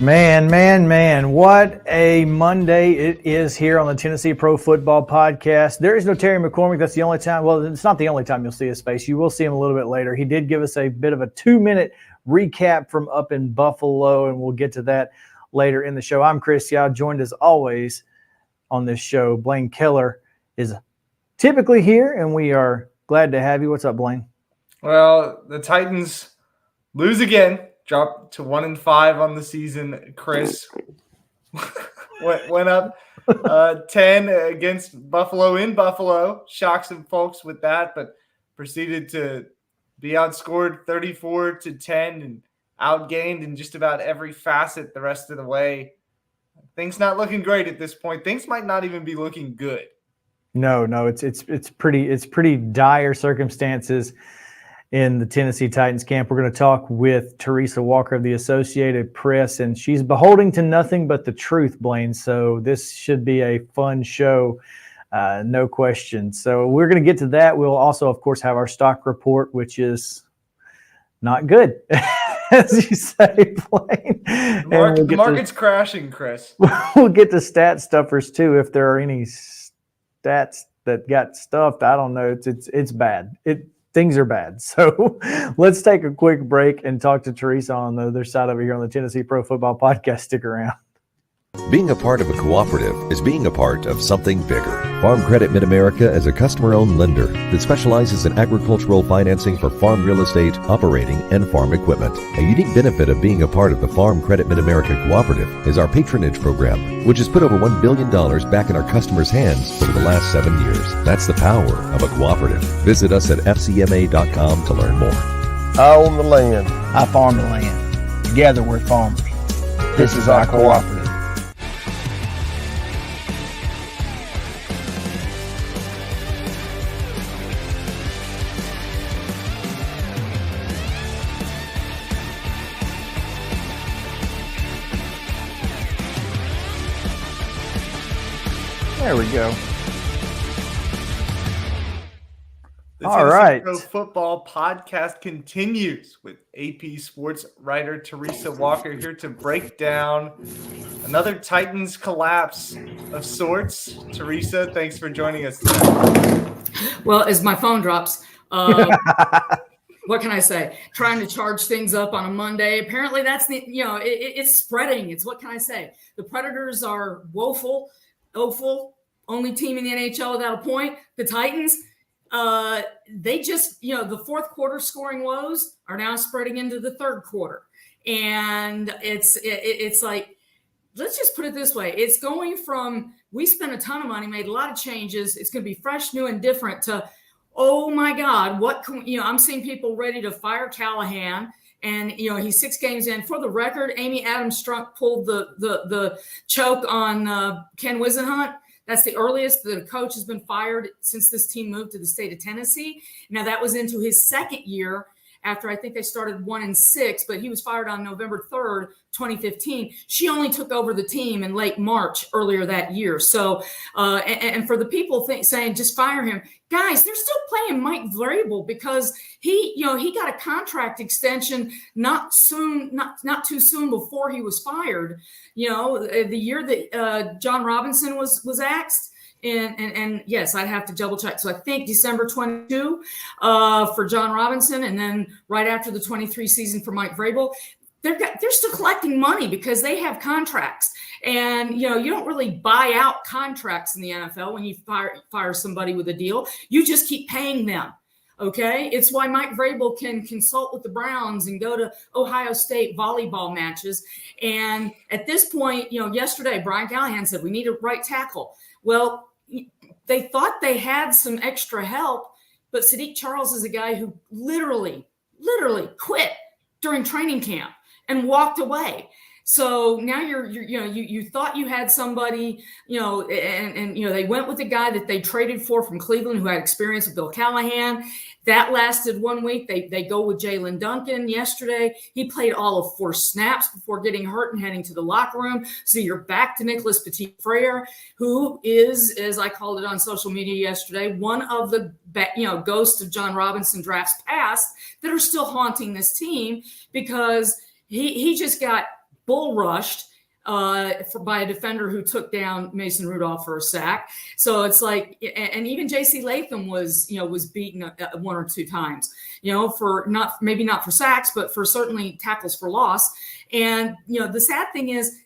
Man, what a Monday it is here on the Tennessee Pro Football Podcast. There is no Terry McCormick. That's the only time. Well, it's not the only time you'll see his face. You will see him a little bit later. He did give us a bit of a 2-minute recap from up in Buffalo, and we'll get to that later in the show. I'm Chris Yao, joined as always on this show. Blaine Kellar is typically here, and we are glad to have you. What's up, Blaine? Well, the Titans lose again. Dropped to 1-5 on the season. Chris went up 10 against Buffalo in Buffalo. Shocked some folks with that, but proceeded to be outscored 34-10 and outgained in just about every facet the rest of the way. Things not looking great at this point. Things might not even be looking good. No, it's pretty dire circumstances in the Tennessee Titans camp. We're going to talk with Teresa Walker of the Associated Press, and she's beholding to nothing but the truth, Blaine. So this should be a fun show, no question. So we're going to get to that. We'll also, of course, have our stock report, which is not good, as you say, Blaine. The market's crashing, Chris. We'll get to stat stuffers too, if there are any stats that got stuffed. I don't know. It's bad. Things are bad. So let's take a quick break and talk to Teresa on the other side over here on the Tennessee Pro Football Podcast. Stick around. Being a part of a cooperative is being a part of something bigger. Farm Credit Mid-America is a customer-owned lender that specializes in agricultural financing for farm real estate, operating, and farm equipment. A unique benefit of being a part of the Farm Credit Mid-America Cooperative is our patronage program, which has put over $1 billion back in our customers' hands over the last 7 years. That's the power of a cooperative. Visit us at fcma.com to learn more. I own the land. I farm the land. Together we're farmers. This is our cooperative. There we go. The All right. Pro Football Podcast continues with AP Sports writer Teresa Walker here to break down another Titans collapse of sorts. Teresa, thanks for joining us today. Well, as my phone drops, what can I say? Trying to charge things up on a Monday. Apparently that's it's spreading. It's what can I say? The Predators are woeful, only team in the NHL without a point. The Titans, they just, the fourth quarter scoring woes are now spreading into the third quarter. And it's like, let's just put it this way. It's going from, we spent a ton of money, made a lot of changes. It's going to be fresh, new, and different to, oh my God, I'm seeing people ready to fire Callahan. And, he's 6 games in. For the record, Amy Adams-Strunk pulled the choke on Ken Wisenhunt. That's the earliest that a coach has been fired since this team moved to the state of Tennessee. Now, that was into his second year after I think they started 1-6, but he was fired on November 3rd, 2015. She only took over the team in late March earlier that year. So, and for the people saying just fire him, guys, they're still playing Mike Vrabel because he got a contract extension not too soon before he was fired. The year that John Robinson was axed. And yes, I'd have to double check. So I think December 22 for John Robinson, and then right after the 23 season for Mike Vrabel, they're still collecting money because they have contracts. And you don't really buy out contracts in the NFL when you fire somebody with a deal. You just keep paying them. Okay, it's why Mike Vrabel can consult with the Browns and go to Ohio State volleyball matches. And at this point, yesterday Brian Callahan said we need a right tackle. Well, they thought they had some extra help, but Sadiq Charles is a guy who literally quit during training camp and walked away. So now you thought you had somebody, and they went with the guy that they traded for from Cleveland who had experience with Bill Callahan. That lasted 1 week. They go with Jalen Duncan yesterday. He played all of 4 snaps before getting hurt and heading to the locker room. So you're back to Nicholas Petit-Frere, who is, as I called it on social media yesterday, one of the ghosts of John Robinson drafts past that are still haunting this team because he just got bull rushed by a defender who took down Mason Rudolph for a sack. So it's like, and even J.C. Latham was beaten one or two times, for maybe not for sacks, but for certainly tackles for loss. And, the sad thing is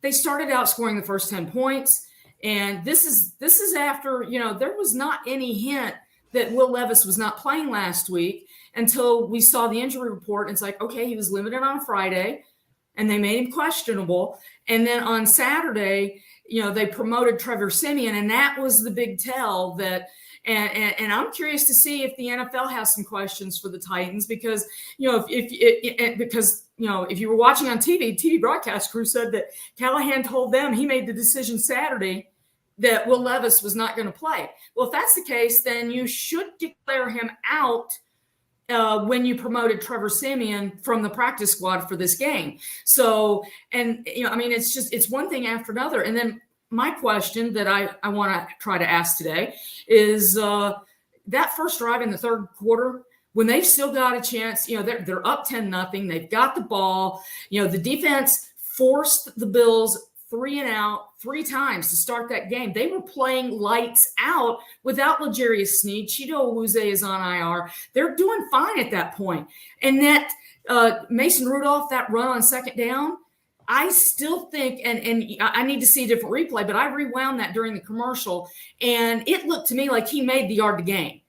they started out scoring the first 10 points. And this is after, there was not any hint that Will Levis was not playing last week until we saw the injury report. And it's like, okay, he was limited on Friday and they made him questionable. And then on Saturday, they promoted Trevor Siemian, and that was the big tell that, and I'm curious to see if the NFL has some questions for the Titans because, if you were watching on TV broadcast crew said that Callahan told them he made the decision Saturday that Will Levis was not going to play. Well, if that's the case, then you should declare him out when you promoted Trevor Siemian from the practice squad for this game. So, and, it's one thing after another. And then my question that I want to try to ask today is that first drive in the third quarter, when they've still got a chance, they're up 10-0, they've got the ball, the defense forced the Bills 3 and out 3 times to start that game. They were playing lights out without L'Jarius Sneed. Chido Awuzie is on IR. They're doing fine at that point. And that Mason Rudolph, that run on second down, I still think, and I need to see a different replay, but I rewound that during the commercial, and it looked to me like he made the yard to gain,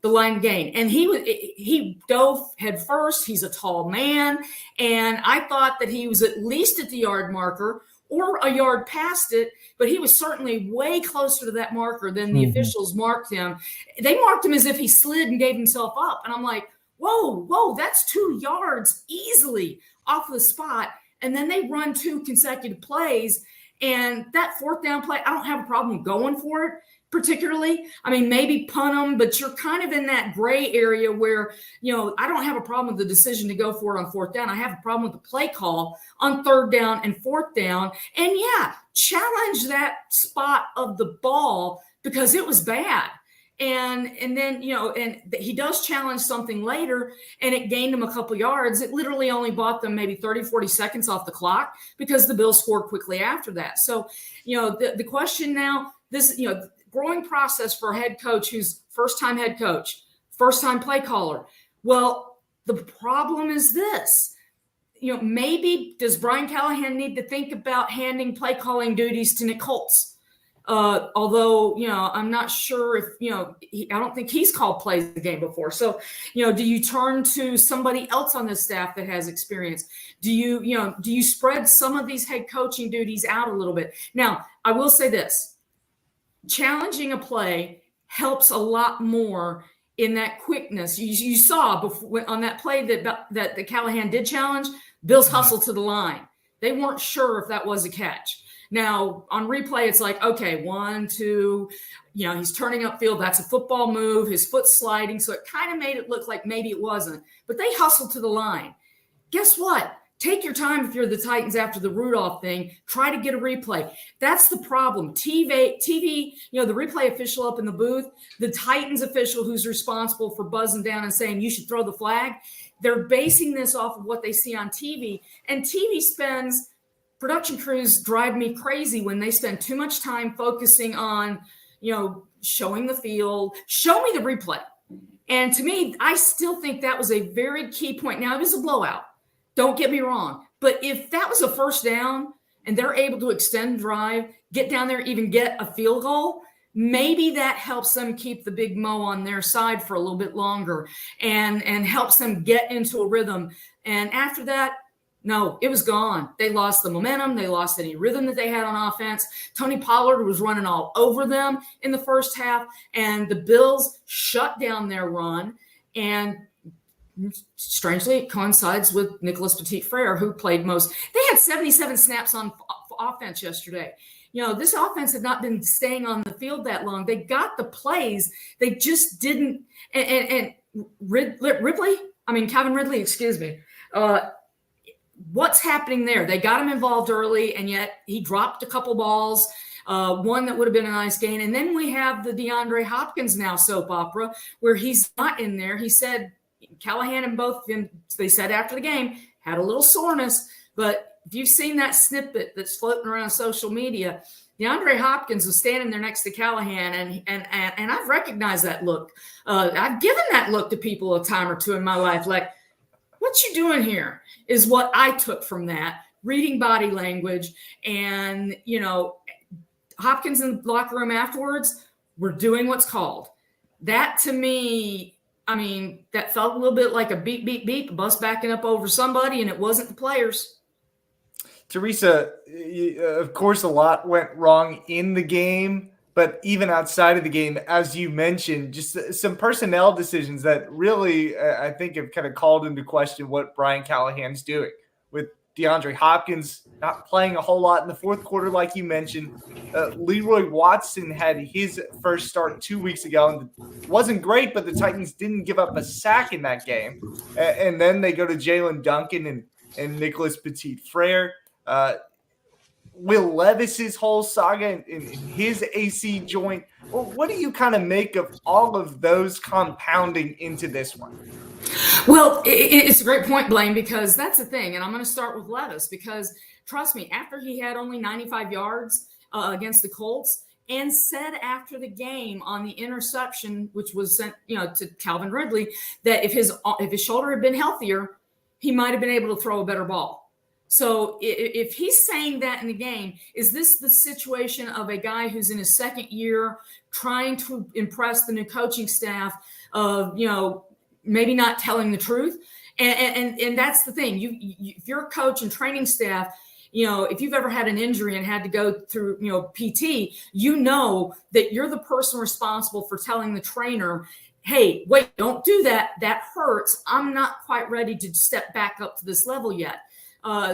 the line gain. And he dove head first. He's a tall man. And I thought that he was at least at the yard marker or a yard past it, but he was certainly way closer to that marker than the officials marked him. They marked him as if he slid and gave himself up. And I'm like, whoa, that's 2 yards easily off the spot. And then they run 2 consecutive plays. And that fourth down play, I don't have a problem going for it particularly. I mean, maybe punt them, but you're kind of in that gray area where, I don't have a problem with the decision to go for it on fourth down. I have a problem with the play call on third down and fourth down. And challenge that spot of the ball because it was bad. And then, and he does challenge something later and it gained him a couple yards. It literally only bought them maybe 30, 40 seconds off the clock because the Bills scored quickly after that. So, the question now, this, growing process for a head coach who's first-time head coach, first-time play caller. Well, the problem is this. Maybe does Brian Callahan need to think about handing play calling duties to Nick Holtz? Although, I'm not sure if, I don't think he's called plays the game before. So, do you turn to somebody else on the staff that has experience? Do you spread some of these head coaching duties out a little bit? Now, I will say this. Challenging a play helps a lot more in that quickness. You saw before, on that play that the Callahan did challenge, Bills hustled to the line. They weren't sure if that was a catch. Now, on replay, it's like, okay, 1, 2, he's turning upfield. That's a football move. His foot's sliding. So it kind of made it look like maybe it wasn't. But they hustled to the line. Guess what? Take your time if you're the Titans after the Rudolph thing. Try to get a replay. That's the problem. TV, the replay official up in the booth, the Titans official who's responsible for buzzing down and saying you should throw the flag, they're basing this off of what they see on TV. And TV production crews drive me crazy when they spend too much time focusing on, showing the field. Show me the replay. And to me, I still think that was a very key point. Now, it was a blowout. Don't get me wrong. But if that was a first down and they're able to extend drive, get down there, even get a field goal, maybe that helps them keep the big mo on their side for a little bit longer and helps them get into a rhythm. And after that, no, it was gone. They lost the momentum. They lost any rhythm that they had on offense. Tony Pollard was running all over them in the first half, and the Bills shut down their run. And strangely, it coincides with Nicholas Petit-Frere, who played most. They had 77 snaps on offense yesterday. This offense had not been staying on the field that long. They got the plays. They just didn't. And Calvin Ridley, excuse me. What's happening there? They got him involved early, and yet he dropped a couple balls, one that would have been a nice gain. And then we have the DeAndre Hopkins now soap opera where he's not in there. He said Callahan and both of them, they said after the game, had a little soreness, but if you've seen that snippet that's floating around social media, DeAndre Hopkins was standing there next to Callahan, and I've recognized that look. I've given that look to people a time or two in my life, like, what you doing here, is what I took from that, reading body language. And, Hopkins in the locker room afterwards, we're doing what's called. That to me, that felt a little bit like a beep, beep, beep, a bus backing up over somebody, and it wasn't the players. Teresa, of course, a lot went wrong in the game, but even outside of the game, as you mentioned, just some personnel decisions that really, I think, have kind of called into question what Brian Callahan's doing, with DeAndre Hopkins not playing a whole lot in the fourth quarter, like you mentioned. Leroy Watson had his first start 2 weeks ago and wasn't great, but the Titans didn't give up a sack in that game. And then they go to Jalen Duncan and Nicholas Petit-Frere. Will Levis's whole saga in his AC joint. Well, what do you kind of make of all of those compounding into this one? Well, it's a great point, Blaine, because that's the thing. And I'm going to start with Levis, because trust me, after he had only 95 yards against the Colts, and said after the game on the interception, which was sent, to Calvin Ridley, that if his shoulder had been healthier, he might have been able to throw a better ball. So if he's saying that in the game, is this the situation of a guy who's in his second year trying to impress the new coaching staff of, maybe not telling the truth? And that's the thing. If you're a coach and training staff, if you've ever had an injury and had to go through, PT, that you're the person responsible for telling the trainer, hey, wait, don't do that. That hurts. I'm not quite ready to step back up to this level yet.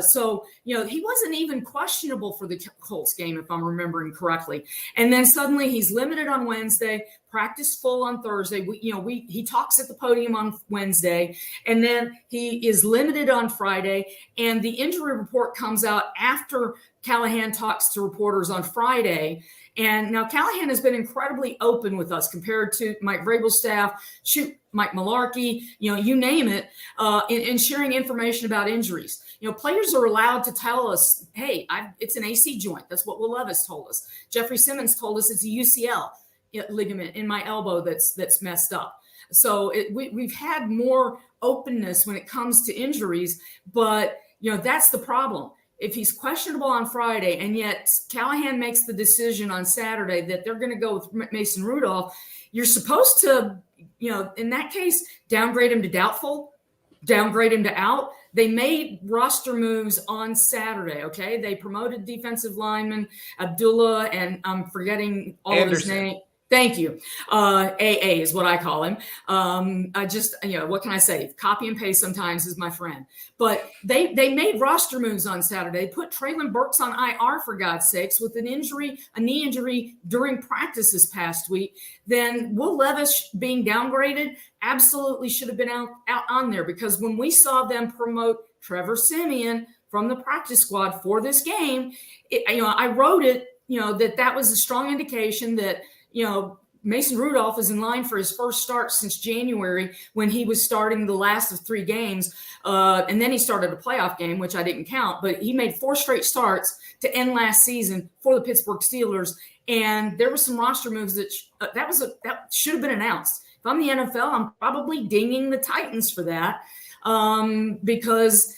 So he wasn't even questionable for the Colts game, if I'm remembering correctly. And then suddenly he's limited on Wednesday, practice full on Thursday. He talks at the podium on Wednesday, and then he is limited on Friday. And the injury report comes out after Callahan talks to reporters on Friday. And now Callahan has been incredibly open with us compared to Mike Vrabel's staff, Mike Mularkey, you name it, in sharing information about injuries. Players are allowed to tell us, hey, it's an AC joint. That's what Will Levis told us. Jeffrey Simmons told us it's a UCL ligament in my elbow that's messed up. So we've had more openness when it comes to injuries, but that's the problem. If he's questionable on Friday and yet Callahan makes the decision on Saturday that they're going to go with Mason Rudolph, you're supposed to, in that case, downgrade him to doubtful, downgrade him to out. They made roster moves on Saturday, okay? They promoted defensive lineman Abdullah, and I'm forgetting all of his name. Thank you. AA is what I call him. I just, what can I say? Copy and paste sometimes is my friend. But they made roster moves on Saturday. They put Traylon Burks on IR, for God's sakes, with a knee injury during practice this past week. Then Will Levis being downgraded absolutely should have been out on there, because when we saw them promote Trevor Siemian from the practice squad for this game, I wrote it, that was a strong indication that, Mason Rudolph is in line for his first start since January, when he was starting the last of 3 games. And then he started a playoff game, which I didn't count, but he made 4 straight starts to end last season for the Pittsburgh Steelers. And there were some roster moves that should have been announced. If I'm the NFL, I'm probably dinging the Titans for that, because,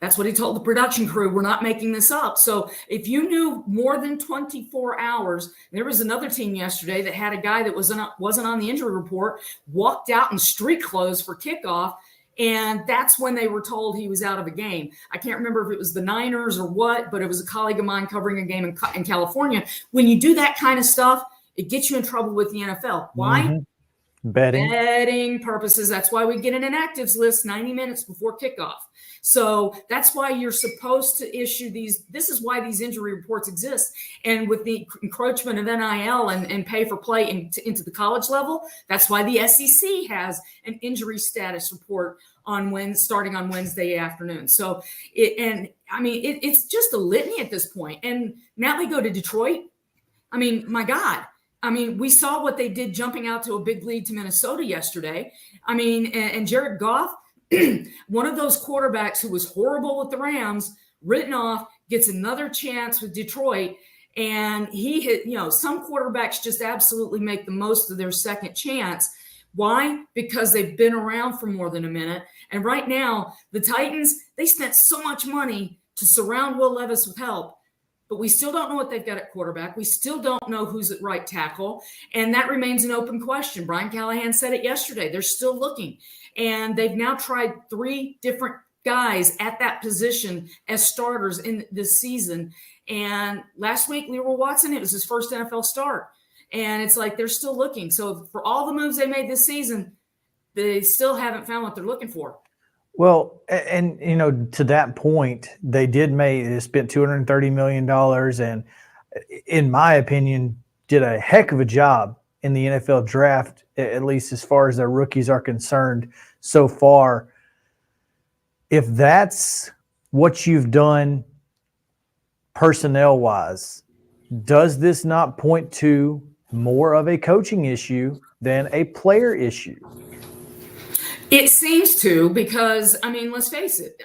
that's what he told the production crew. We're not making this up. So if you knew more than 24 hours, there was another team yesterday that had a guy that wasn't on the injury report, walked out in street clothes for kickoff, and that's when they were told he was out of a game. I can't remember if it was the Niners or what, but it was a colleague of mine covering a game in California. When you do that kind of stuff, it gets you in trouble with the NFL. Why? Mm-hmm. Betting purposes. That's why we get an inactives list 90 minutes before kickoff. So that's why you're supposed to issue these. This is why these injury reports exist. And with the encroachment of NIL and pay for play into the college level, that's why the SEC has an injury status report starting on Wednesday afternoon. So it's just a litany at this point. And now they go to Detroit. My God. We saw what they did jumping out to a big lead to Minnesota yesterday. And Jared Goff, one of those quarterbacks who was horrible with the Rams, written off, gets another chance with Detroit. And he hit, some quarterbacks just absolutely make the most of their second chance. Why? Because they've been around for more than a minute. And right now, the Titans, they spent so much money to surround Will Levis with help, but we still don't know what they've got at quarterback. We still don't know who's at right tackle. And that remains an open question. Brian Callahan said it yesterday. They're still looking. And they've now tried 3 different guys at that position as starters in this season. And last week, Leroy Watson, it was his first NFL start. And it's like they're still looking. So for all the moves they made this season, they still haven't found what they're looking for. Well, and to that point, they spent $230 million, and in my opinion, did a heck of a job in the NFL draft, at least as far as their rookies are concerned so far. If that's what you've done personnel-wise, does this not point to more of a coaching issue than a player issue? It seems to, because, let's face it.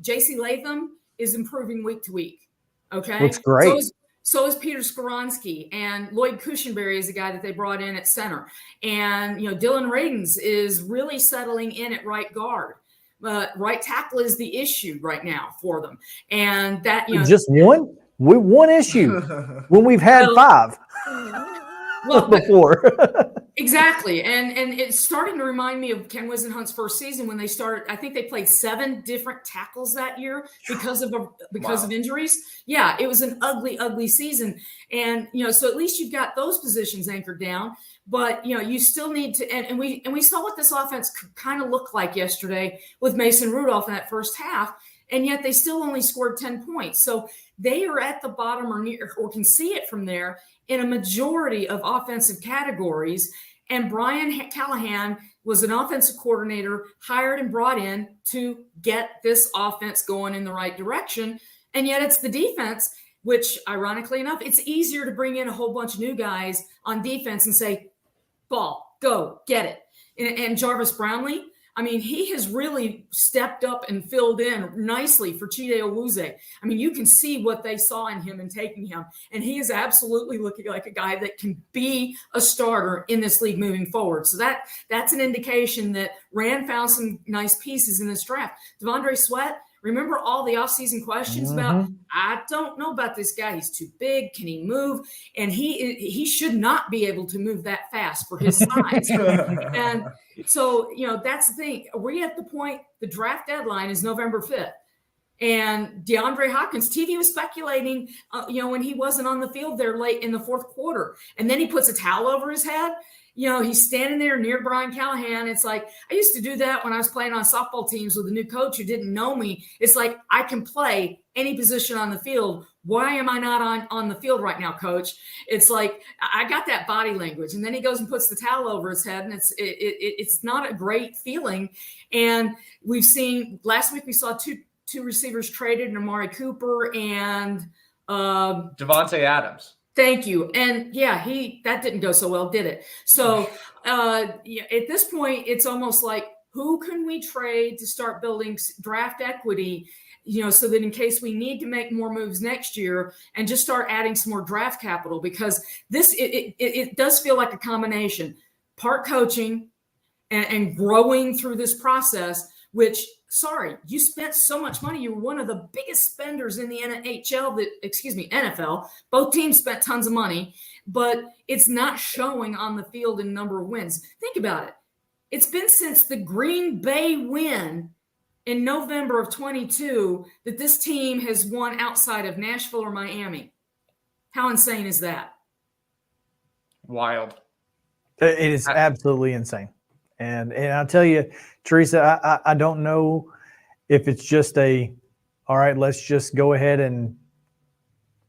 J.C. Latham is improving week to week. Okay? Looks great. So is Peter Skoronski, and Lloyd Cushenberry is a guy that they brought in at center. And, Dylan Radins is really settling in at right guard. Right tackle is the issue right now for them. And that, just one issue when we've had 5 before. Exactly. And it's starting to remind me of Ken Wisenhunt's first season when they started. I think they played 7 different tackles that year because of injuries. Yeah, it was an ugly season. And, so at least you've got those positions anchored down. But, you still need to, and we saw what this offense could kind of look like yesterday with Mason Rudolph in that first half, and yet they still only scored 10 points. So they are at the bottom or can see it from there in a majority of offensive categories. And Brian Callahan was an offensive coordinator hired and brought in to get this offense going in the right direction. And yet it's the defense, which ironically enough, it's easier to bring in a whole bunch of new guys on defense and say, ball, go, get it. And Jarvis Brownlee, he has really stepped up and filled in nicely for Chide Owuzie. You can see what they saw in him and taking him. And he is absolutely looking like a guy that can be a starter in this league moving forward. So that's an indication that Rand found some nice pieces in this draft. Devondre Sweat, remember all the offseason questions about, I don't know about this guy. He's too big. Can he move? And he should not be able to move that fast for his size. And so, that's the thing. We're at the point, the draft deadline is November 5th. And DeAndre Hopkins, TV was speculating, when he wasn't on the field there late in the fourth quarter. And then he puts a towel over his head. He's standing there near Brian Callahan. It's like, I used to do that when I was playing on softball teams with a new coach who didn't know me. It's like, I can play any position on the field. Why am I not on the field right now, coach? It's like, I got that body language. And then he goes and puts the towel over his head, and it's not a great feeling. And we've seen, last week we saw two receivers traded, Amari Cooper and Devontae Adams. Thank you. And yeah, that didn't go so well, did it? So at this point, it's almost like, who can we trade to start building draft equity, so that in case we need to make more moves next year and just start adding some more draft capital, because it does feel like a combination, part coaching and growing through this process, which, sorry, you spent so much money. You were one of the biggest spenders in the NFL. Both teams spent tons of money, but it's not showing on the field in number of wins. Think about it. It's been since the Green Bay win in November of 22 that this team has won outside of Nashville or Miami. How insane is that? Wild. It is absolutely insane. And I'll tell you, Teresa, I don't know if it's just all right, let's just go ahead and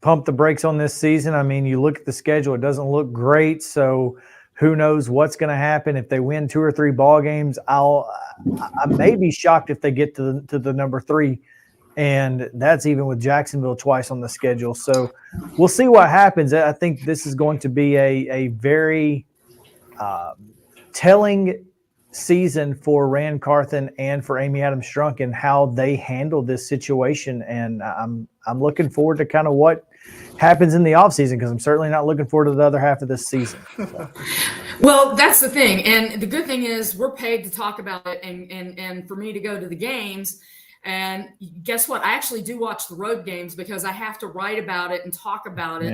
pump the brakes on this season. You look at the schedule, it doesn't look great. So who knows what's going to happen if they win 2 or 3 ball games. I may be shocked if they get to the number 3. And that's even with Jacksonville twice on the schedule. So we'll see what happens. I think this is going to be a very telling season for Rand Carthen and for Amy Adams Strunk and how they handle this situation. And I'm looking forward to kind of what happens in the offseason, because I'm certainly not looking forward to the other half of this season. So. Well, that's the thing. And the good thing is we're paid to talk about it and for me to go to the games. And guess what? I actually do watch the road games because I have to write about it and talk about it,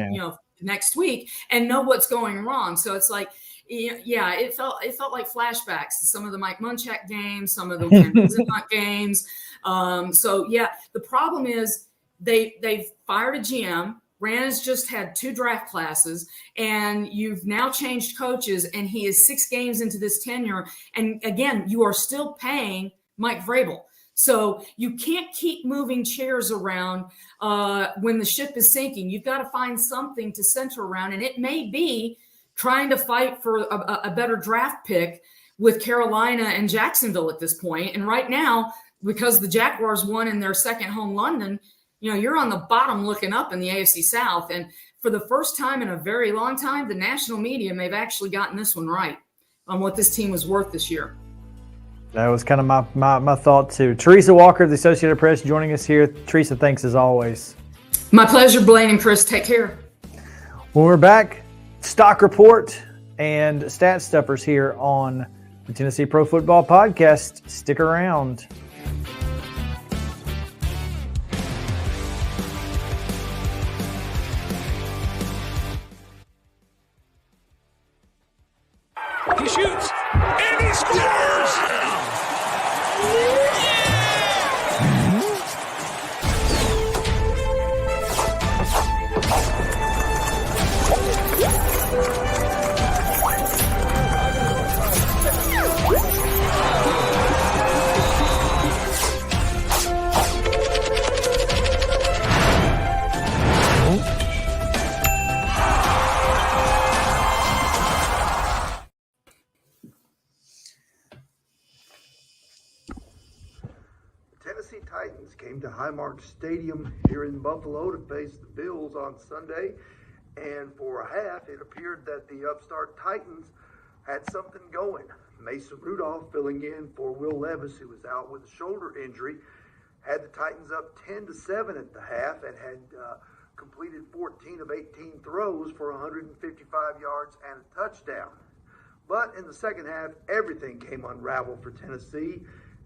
next week and know what's going wrong. So it's like, yeah, it felt like flashbacks to some of the Mike Munchak games, some of the Ken Wisenhunt games. So yeah, the problem is they've fired a GM. Rand has just had 2 draft classes, and you've now changed coaches, and he is 6 games into this tenure. And again, you are still paying Mike Vrabel. So you can't keep moving chairs around when the ship is sinking. You've got to find something to center around, and it may be trying to fight for a better draft pick with Carolina and Jacksonville at this point. And right now, because the Jaguars won in their second home London, you're on the bottom looking up in the AFC South. And for the first time in a very long time, the national media may have actually gotten this one right on what this team was worth this year. That was kind of my thought too. Teresa Walker of the Associated Press joining us here. Teresa, thanks as always. My pleasure, Blaine and Chris. Take care. When we're back, stock report and stat stuffers here on the Tennessee Pro Football Podcast. Stick around. He shoots, and he scores! Tennessee Titans came to Highmark Stadium here in Buffalo to face the Bills on Sunday, and for a half it appeared that the upstart Titans had something going. Mason Rudolph, filling in for Will Levis, who was out with a shoulder injury, had the Titans up 10-7 at the half and had completed 14 of 18 throws for 155 yards and a touchdown. But in the second half, everything came unraveled for Tennessee,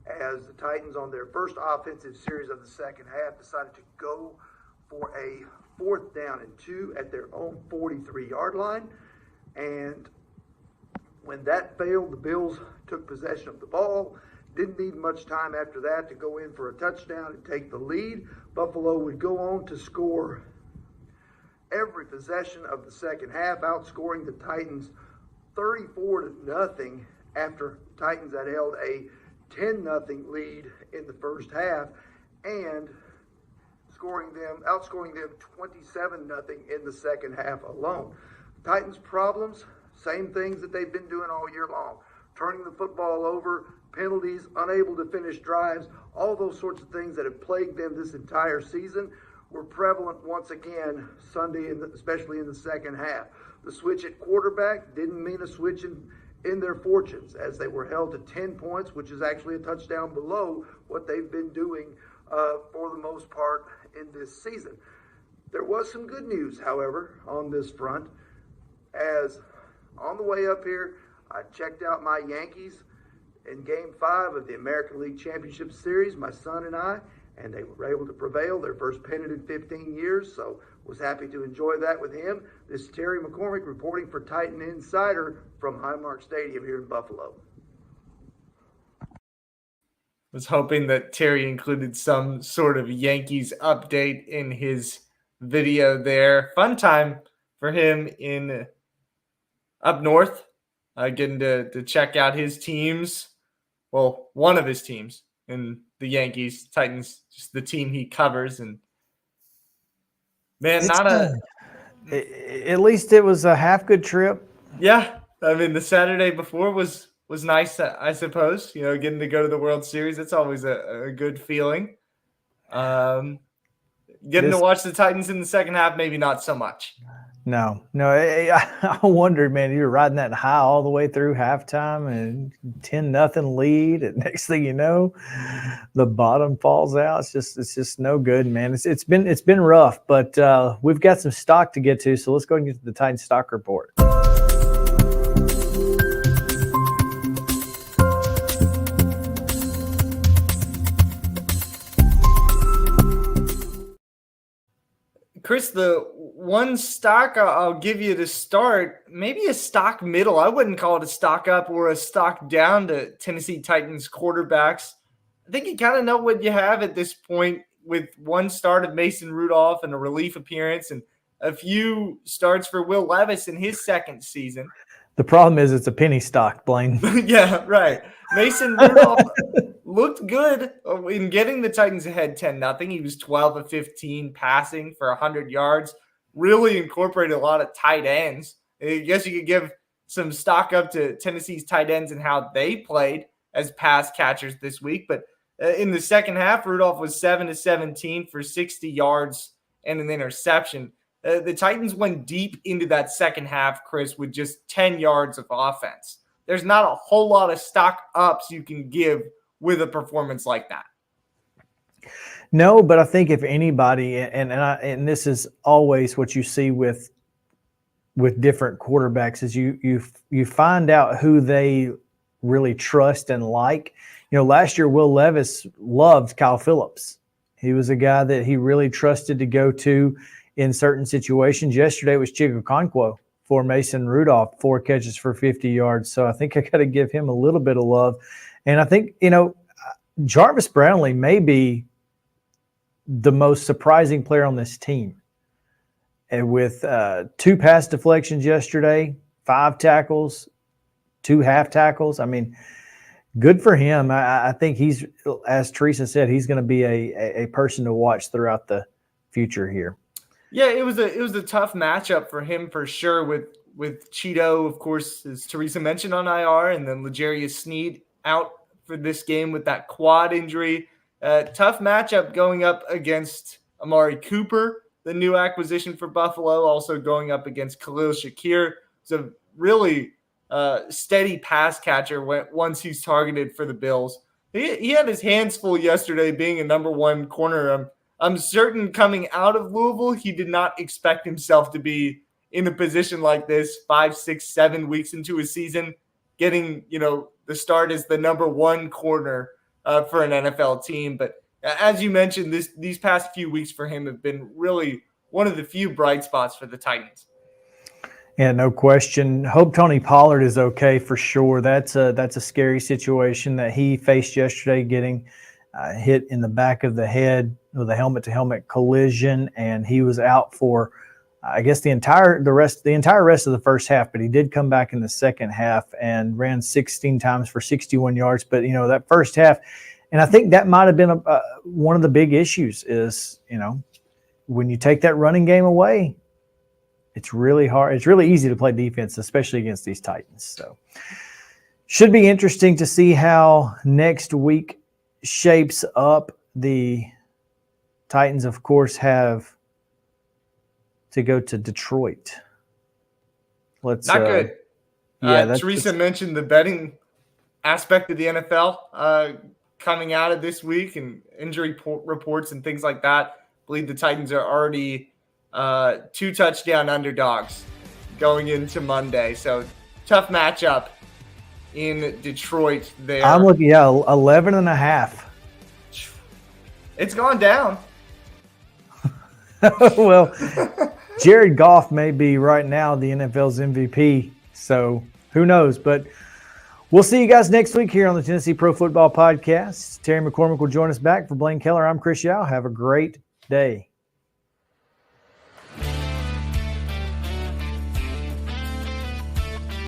as the Titans, on their first offensive series of the second half, decided to go for a 4th down and 2 at their own 43-yard line. And when that failed, the Bills took possession of the ball. Didn't need much time after that to go in for a touchdown and take the lead. Buffalo would go on to score every possession of the second half, outscoring the Titans 34-0 after the Titans had held a 10-0 lead in the first half, and outscoring them 27-0 in the second half alone. Titans' problems, same things that they've been doing all year long. Turning the football over, penalties, unable to finish drives, all those sorts of things that have plagued them this entire season were prevalent once again Sunday, especially in the second half. The switch at quarterback didn't mean a switch in their fortunes, as they were held to 10 points, which is actually a touchdown below what they've been doing for the most part in this season. There was some good news, however, on this front, as on the way up here, I checked out my Yankees in Game 5 of the American League Championship Series, my son and I, and they were able to prevail, their first pennant in 15 years, so was happy to enjoy that with him. This is Terry McCormick reporting for Titan Insider from Highmark Stadium here in Buffalo. Was hoping that Terry included some sort of Yankees update in his video there. Fun time for him in up north, getting to check out his teams. Well, one of his teams in the Yankees. Titans, just the team he covers. And man, at least it was a half good trip. Yeah, I mean, the Saturday before was nice, I suppose. Getting to go to the World Series, it's always a good feeling. Getting to watch the Titans in the second half, maybe not so much. No. I wondered, man, you were riding that high all the way through halftime and 10-0 lead. And next thing you know, the bottom falls out. It's just no good, man. It's been rough, but we've got some stock to get to. So let's go and get to the Titans stock report. Chris, the one stock I'll give you to start, maybe a stock middle. I wouldn't call it a stock up or a stock down to Tennessee Titans quarterbacks. I think you kind of know what you have at this point with one start of Mason Rudolph and a relief appearance and a few starts for Will Levis in his second season. The problem is it's a penny stock, Blaine. Yeah, right. Mason Rudolph looked good in getting the Titans ahead 10-0. He was 12 of 15 passing for 100 yards. Really incorporated a lot of tight ends. I guess you could give some stock up to Tennessee's tight ends and how they played as pass catchers this week. But in the second half, Rudolph was 7 of 17 for 60 yards and an interception. The Titans went deep into that second half, Chris, with just 10 yards of offense. There's not a whole lot of stock ups you can give with a performance like that. No, but I think if anybody, and this is always what you see with different quarterbacks, is you find out who they really trust and like. Last year Will Levis loved Kyle Phillips. He was a guy that he really trusted to go to in certain situations. Yesterday it was Chigokonkwo for Mason Rudolph, 4 catches for 50 yards. So I think I got to give him a little bit of love. And I think, Jarvis Brownlee may be the most surprising player on this team. And with 2 pass deflections yesterday, 5 tackles, 2 half tackles. I mean, good for him. I think he's, as Teresa said, he's going to be a person to watch throughout the future here. Yeah, it was a tough matchup for him for sure with Cheeto, of course, as Teresa mentioned, on IR, and then L'Jarius Sneed out for this game with that quad injury. Tough matchup going up against Amari Cooper, the new acquisition for Buffalo, also going up against Khalil Shakir. It's a really steady pass catcher once he's targeted for the Bills. He had his hands full yesterday being a number 1 corner. I'm certain coming out of Louisville, he did not expect himself to be in a position like this 5, 6, 7 weeks into a season, getting, the start as the number 1 corner for an NFL team. But as you mentioned, these past few weeks for him have been really one of the few bright spots for the Titans. Yeah, no question. Hope Tony Pollard is okay for sure. That's a scary situation that he faced yesterday, getting hit in the back of the head with a helmet-to-helmet collision, and he was out for, I guess, the entire rest of the first half. But he did come back in the second half and ran 16 times for 61 yards. But that first half, and I think that might have been one of the big issues is when you take that running game away, it's really hard. It's really easy to play defense, especially against these Titans. So should be interesting to see how next week shapes up. The Titans, of course, have to go to Detroit. Not good. Yeah, Teresa mentioned the betting aspect of the NFL coming out of this week and injury reports and things like that. I believe the Titans are already 2 touchdown underdogs going into Monday. So tough matchup in Detroit there. I'm looking, 11.5. It's gone down. Well, Jared Goff may be right now the NFL's MVP, so who knows? But we'll see you guys next week here on the Tennessee Pro Football Podcast. Terry McCormick will join us back. For Blaine Kellar, I'm Chris Yao. Have a great day.